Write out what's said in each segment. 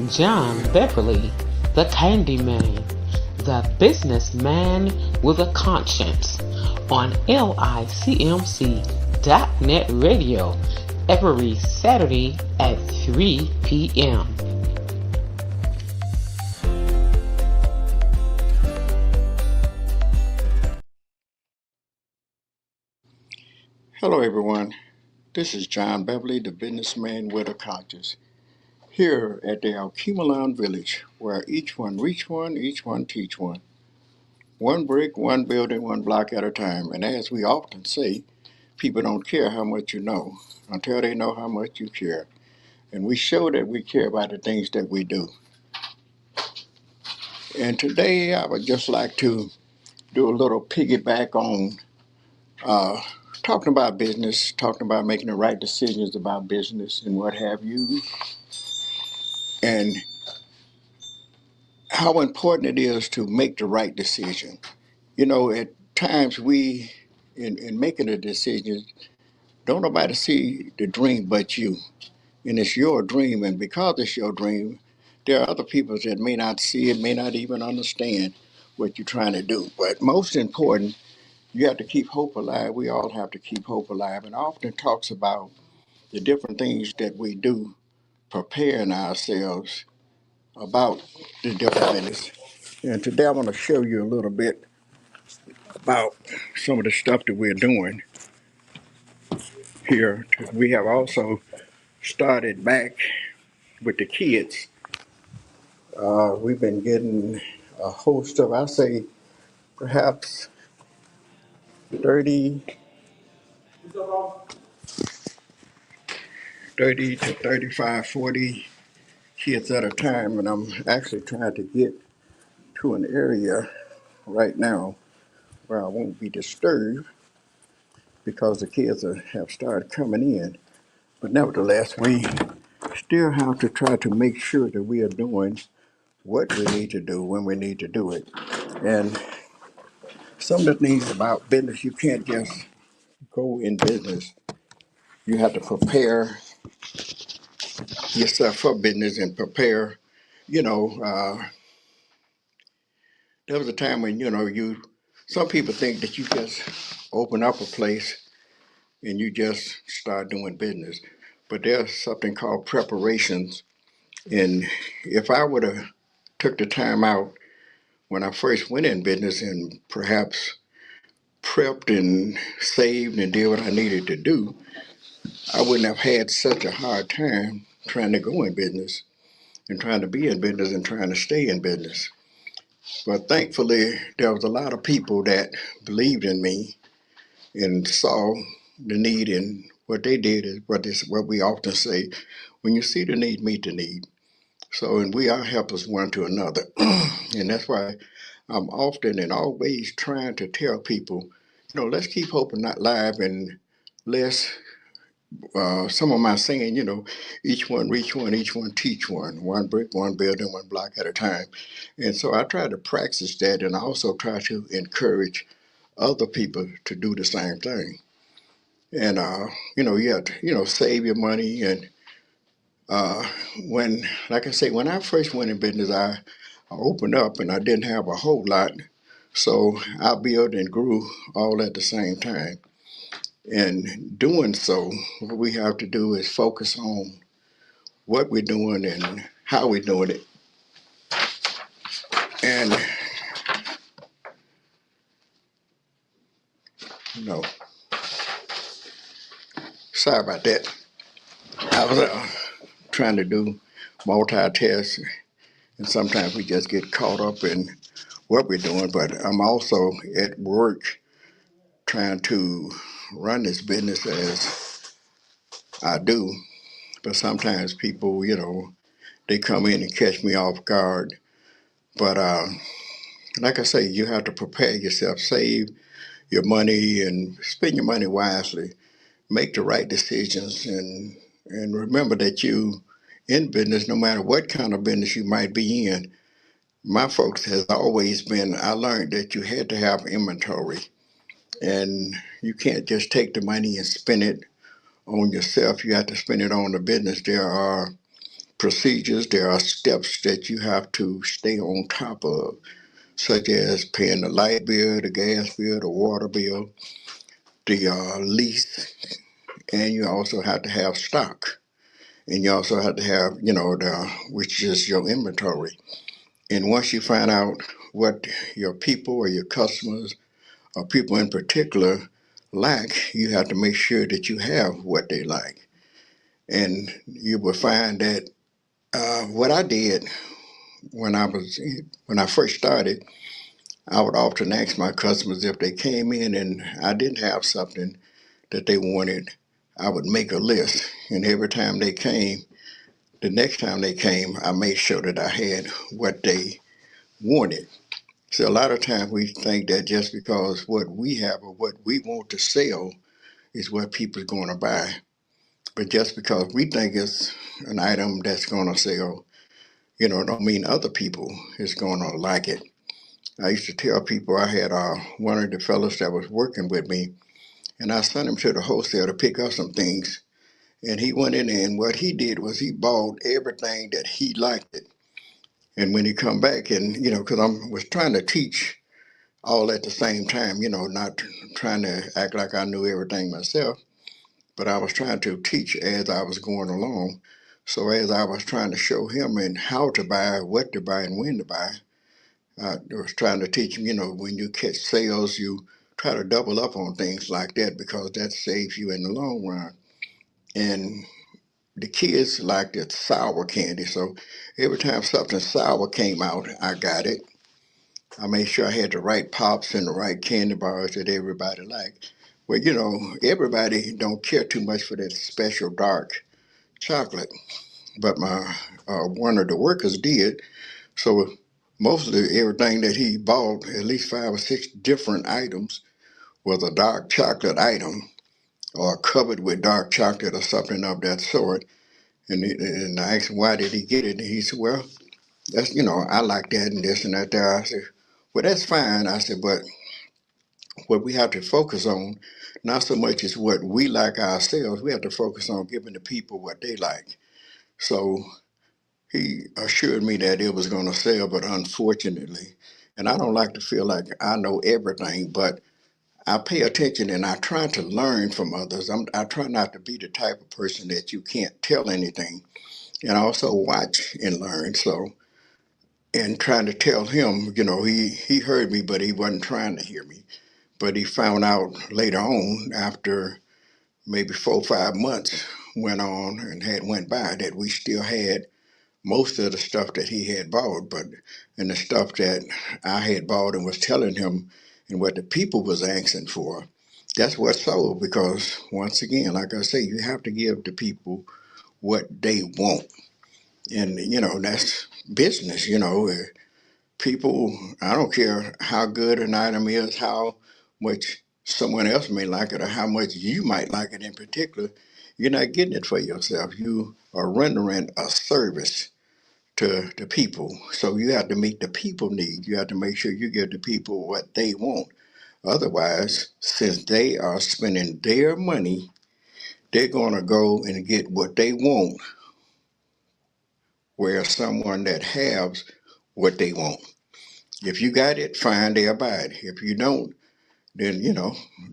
John Beverly, the Candyman, the businessman with a conscience, on LICMC.net radio every Saturday at 3 p.m. Hello, everyone. This is John Beverly, the businessman with a conscience, here at the Alkemalon Village, where each one reach one, each one teach one. One brick, one building, one block at a time. And as we often say, people don't care how much you know until they know how much you care. And we show that we care about the things that we do. And today I would just like to do a little piggyback on uh, talking about business, talking about making the right decisions about business and what have you. And how important it is to make the right decision. You know, at times in making a decision, don't nobody see the dream but you. And it's your dream, and because it's your dream, there are other people that may not see it, may not even understand what you're trying to do. But most important, you have to keep hope alive. We all have to keep hope alive. And often talks about the different things that we do, preparing ourselves about the different minutes. And today I want to show you a little bit about some of the stuff that we're doing here. We have also started back with the kids. We've been getting a host of, I say, perhaps 30, 30 to 35, 40 kids at a time. And I'm actually trying to get to an area right now where I won't be disturbed because the kids have started coming in. But nevertheless, we still have to try to make sure that we are doing what we need to do when we need to do it. And some of the things about business, you can't just go in business. You have to prepare yourself for business and prepare. You know, there was a time when, some people think that you just open up a place and you just start doing business. But there's something called preparations. And if I would have took the time out when I first went in business and perhaps prepped and saved and did what I needed to do, I wouldn't have had such a hard time trying to go in business and trying to be in business and trying to stay in business. But thankfully, there was a lot of people that believed in me and saw the need, and what they did is what we often say: when you see the need, meet the need. So, and we are helpers one to another, and that's why I'm often and always trying to tell people, let's keep hope not alive, and let's some of my saying, each one reach one, each one teach one brick, one building, one block at a time. And so I try to practice that, and I also try to encourage other people to do the same thing. And you have to, save your money. And uh, when, like I say, when I first went in business, I opened up and I didn't have a whole lot. So I built and grew all at the same time. And doing so, what we have to do is focus on what we're doing and how we're doing it. And, you know, sorry about that. I was trying to do multitask, and sometimes we just get caught up in what we're doing. But I'm also at work trying to run this business as I do. But sometimes people, they come in and catch me off guard. But like I say, you have to prepare yourself, save your money, and spend your money wisely. Make the right decisions, and remember that you in business, no matter what kind of business you might be in. My folks has always been, I learned that you had to have inventory, and you can't just take the money and spend it on yourself. You have to spend it on the business. There are procedures, there are steps that you have to stay on top of, such as paying the light bill, the gas bill, the water bill, the lease, and you also have to have stock. And you also have to have, which is your inventory. And once you find out what your people or your customers or people in particular lack, you have to make sure that you have what they like. And you will find that what I did when I first started, I would often ask my customers if they came in and I didn't have something that they wanted, I would make a list. And every time they came, the next time they came, I made sure that I had what they wanted. So a lot of times we think that just because what we have or what we want to sell is what people are going to buy. But just because we think it's an item that's going to sell, don't mean other people is going to like it. I used to tell people I had one of the fellows that was working with me, and I sent him to the wholesale to pick up some things. And he went in there, and what he did was he bought everything that he liked it. And when he come back, and because I was trying to teach all at the same time, not trying to act like I knew everything myself, but I was trying to teach as I was going along. So as I was trying to show him and how to buy, what to buy, and when to buy, I was trying to teach him, when you catch sales, you try to double up on things like that because that saves you in the long run. And the kids liked it sour candy, so every time something sour came out, I got it. I made sure I had the right pops and the right candy bars that everybody liked. Well, everybody don't care too much for that special dark chocolate, but my one of the workers did. So mostly everything that he bought, at least 5 or 6 different items, was a dark chocolate item or covered with dark chocolate or something of that sort. And I asked him why did he get it, and he said, "Well, that's I like that and this and that." There, I said, "Well, that's fine." I said, "But what we have to focus on, not so much as what we like ourselves. We have to focus on giving the people what they like." So he assured me that it was going to sell, but unfortunately, and I don't like to feel like I know everything, but I pay attention and I try to learn from others. I try not to be the type of person that you can't tell anything, and I also watch and learn. So, and trying to tell him, he heard me, but he wasn't trying to hear me. But he found out later on, after maybe 4 or 5 months went on and had went by, that we still had most of the stuff that he had bought, but and the stuff that I had bought and was telling him and what the people was asking for, that's what sold. Because once again, like I say, you have to give the people what they want, and that's business. People, I don't care how good an item is, how much someone else may like it, or how much you might like it in particular. You're not getting it for yourself. You are rendering a service to the people. So you have to meet the people need. You have to make sure you give the people what they want. Otherwise, since they are spending their money, they're going to go and get what they want, where someone that has what they want. If you got it, fine, they'll buy it. If you don't, then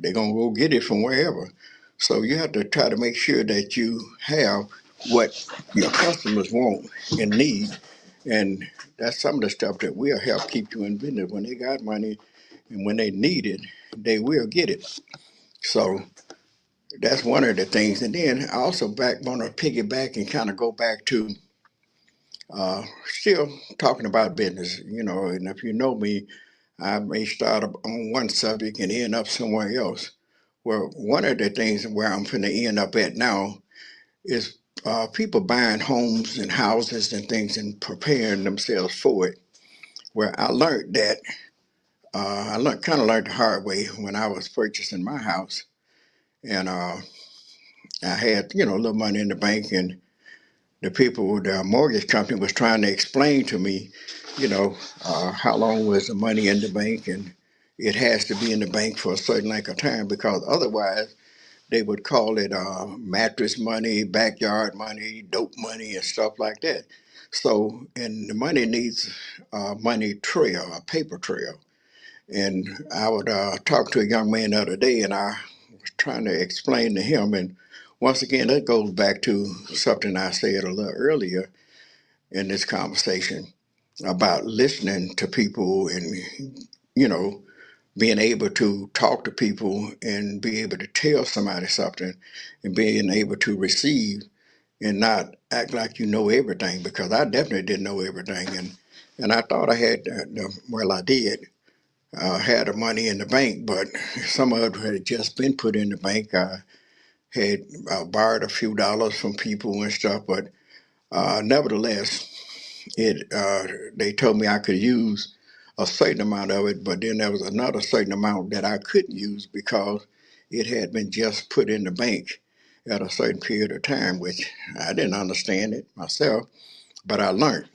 they're gonna go get it from wherever. So you have to try to make sure that you have what your customers want and need, and that's some of the stuff that will help keep you in business. When they got money and when they need it, they will get it. So that's one of the things. And then I also want to piggyback and kind of go back to still talking about business. And if you know me, I may start up on one subject and end up somewhere else. Well, one of the things where I'm going to end up at now is people buying homes and houses and things and preparing themselves for it. Where I learned that kind of learned the hard way when I was purchasing my house, and I had a little money in the bank, and the mortgage company was trying to explain to me, how long was the money in the bank, and it has to be in the bank for a certain length of time because otherwise they would call it mattress money, backyard money, dope money, and stuff like that. So, and the money needs a money trail, a paper trail. And I would talk to a young man the other day, and I was trying to explain to him. And once again, that goes back to something I said a little earlier in this conversation about listening to people and, you know, being able to talk to people and be able to tell somebody something and being able to receive and not act like you know everything, because I definitely didn't know everything. And I thought I had, well, I did, had the money in the bank, but some of it had just been put in the bank. I had borrowed a few dollars from people and stuff, but nevertheless, it they told me I could use a certain amount of it, but then there was another certain amount that I couldn't use because it had been just put in the bank at a certain period of time, which I didn't understand it myself, but I learned.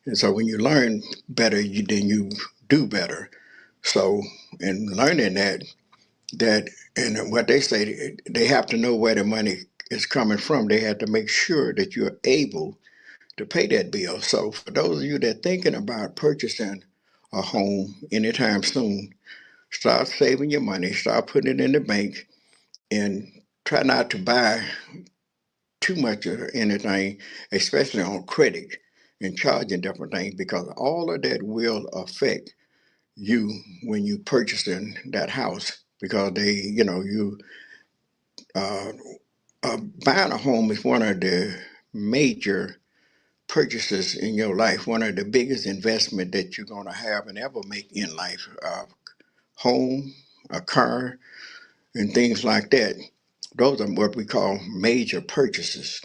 And so when you learn better, then you do better. So in learning that and what they say, they have to know where the money is coming from. They have to make sure that you're able to pay that bill. So for those of you that are thinking about purchasing a home anytime soon, start saving your money, start putting it in the bank, and try not to buy too much of anything, especially on credit and charging different things, because all of that will affect you when you purchasing that house. Because they, uh, buying a home is one of the major purchases in your life, one of the biggest investment that you're going to have and ever make in life. Home, a car, and things like that. Those are what we call major purchases.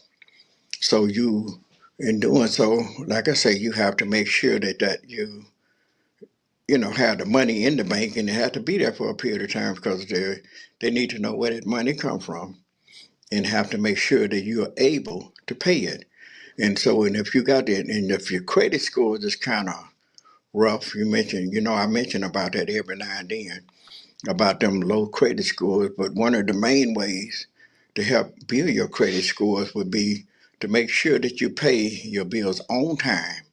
So you, in doing so, like I say, you have to make sure that you have the money in the bank, and it has to be there for a period of time, because they need to know where that money come from, and have to make sure that you are able to pay it. And so, and if you got it, and if your credit score is kind of rough, I mention about that every now and then, about them low credit scores. But one of the main ways to help build your credit scores would be to make sure that you pay your bills on time,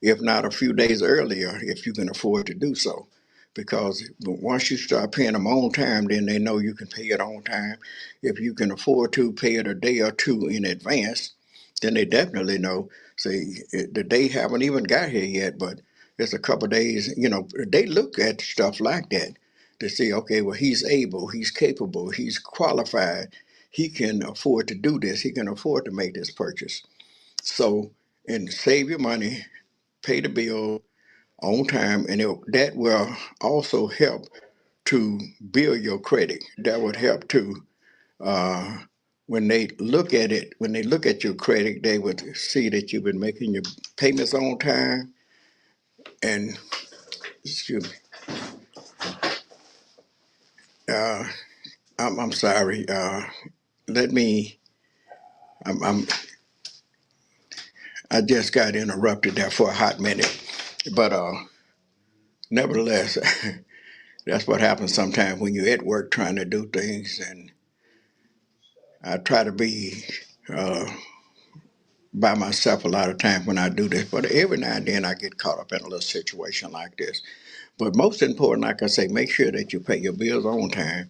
if not a few days earlier, if you can afford to do so. Because once you start paying them on time, then they know you can pay it on time. If you can afford to pay it a day or two in advance, then they definitely know. Say, the day haven't even got here yet, but it's a couple of days. They look at stuff like that to see, okay, well, he's able, he's capable, he's qualified, he can afford to do this, he can afford to make this purchase. So, and save your money, pay the bill on time, and that will also help to build your credit. That would help to, uh, when they look at it, when they look at your credit, they would see that you've been making your payments on time. And excuse me, uh, I'm sorry. Let me. I'm I just got interrupted there for a hot minute, but nevertheless, that's what happens sometimes when you're at work trying to do things. And I try to be uh, by myself a lot of times when I do this, but every now and then I get caught up in a little situation like this. But most important, like I say, make sure that you pay your bills on time,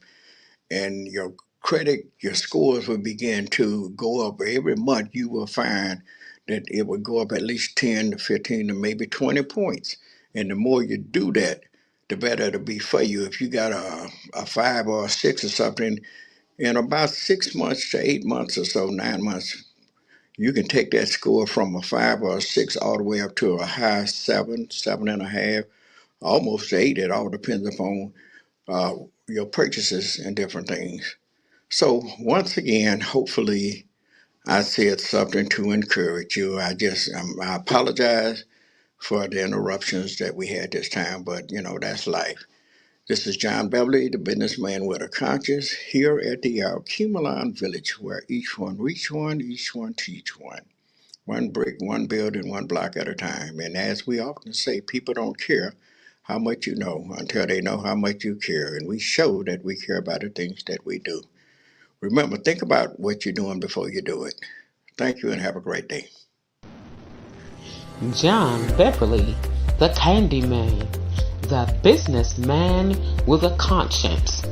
and your credit, your scores will begin to go up every month. You will find that it will go up at least 10 to 15 to maybe 20 points. And the more you do that, the better it'll be for you. If you got a 5 or a 6 or something, in about 6 months to 8 months or so, 9 months, you can take that score from a 5 or a 6 all the way up to a high 7, 7.5, almost 8. It all depends upon uh, your purchases and different things. So once again, hopefully I said something to encourage you. I apologize for the interruptions that we had this time, but that's life. This is John Beverly, the businessman with a conscience, here at the Alkemalon Village, where each one reach one, each one teach one. One brick, one building, one block at a time. And as we often say, people don't care how much you know until they know how much you care. And we show that we care about the things that we do. Remember, think about what you're doing before you do it. Thank you and have a great day. John Beverly, the Candyman, the businessman with a conscience,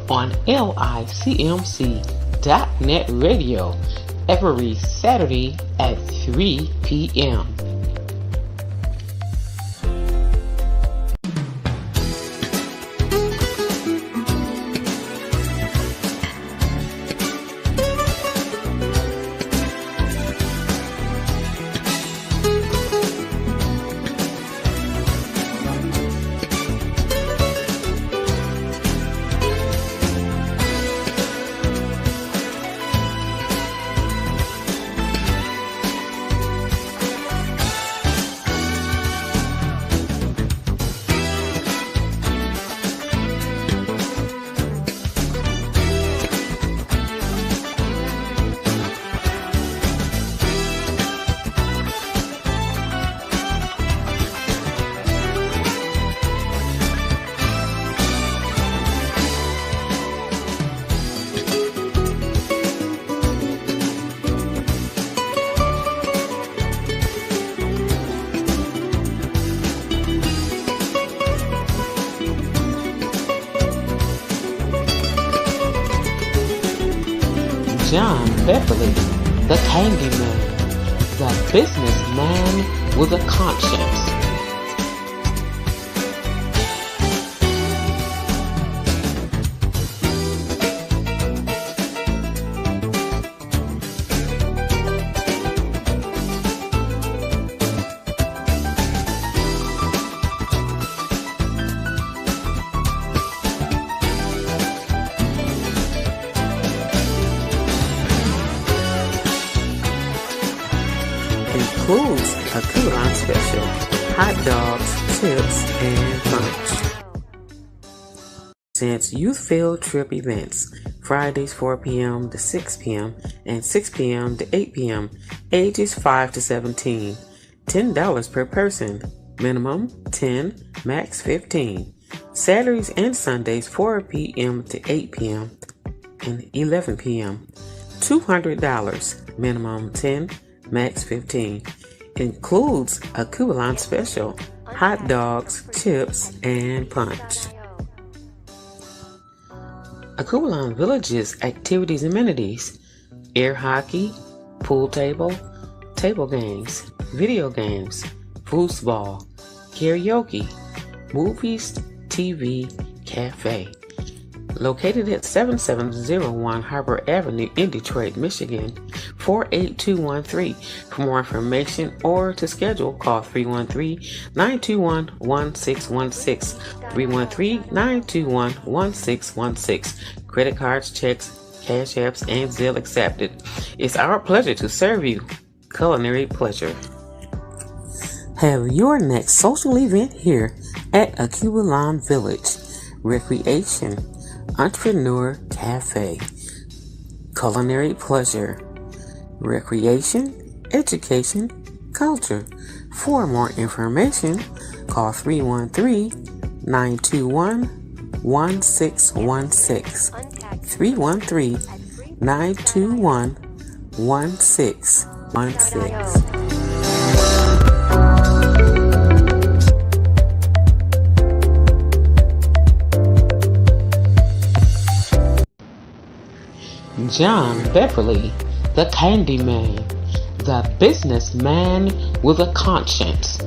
on LICMC.net radio every Saturday at 3 p.m. John Beverly, the Candyman, the businessman with a conscience. Includes a coupon special, hot dogs, chips, and punch. Since youth field trip events, Fridays 4 p.m. to 6 p.m. and 6 p.m. to 8 p.m., ages 5 to 17, $10 per person, minimum 10, max 15. Saturdays and Sundays 4 p.m. to 8 p.m. and 11 p.m., $200, minimum 10, max 15. Includes a coupon special, hot dogs, chips, and punch. Akubalon Village's activities and amenities: air hockey, pool table games, video games, foosball, karaoke, movies, TV, cafe. Located at 7701 Harbor Avenue in Detroit, Michigan, 48213. For more information or to schedule, call 313-921-1616, 313-921-1616. Credit cards, checks, cash apps, and Zelle accepted. It's our pleasure to serve you. Culinary pleasure. Have your next social event here at Akubalon Village. Recreation, Entrepreneur Cafe. Culinary pleasure. Recreation, education, culture. For more information, call 313-921-1616. 313-921-1616. John Beverly, the Candyman, the businessman with a conscience,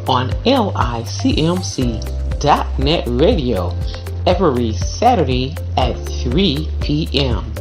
on LICMC.net radio every Saturday at 3 p.m.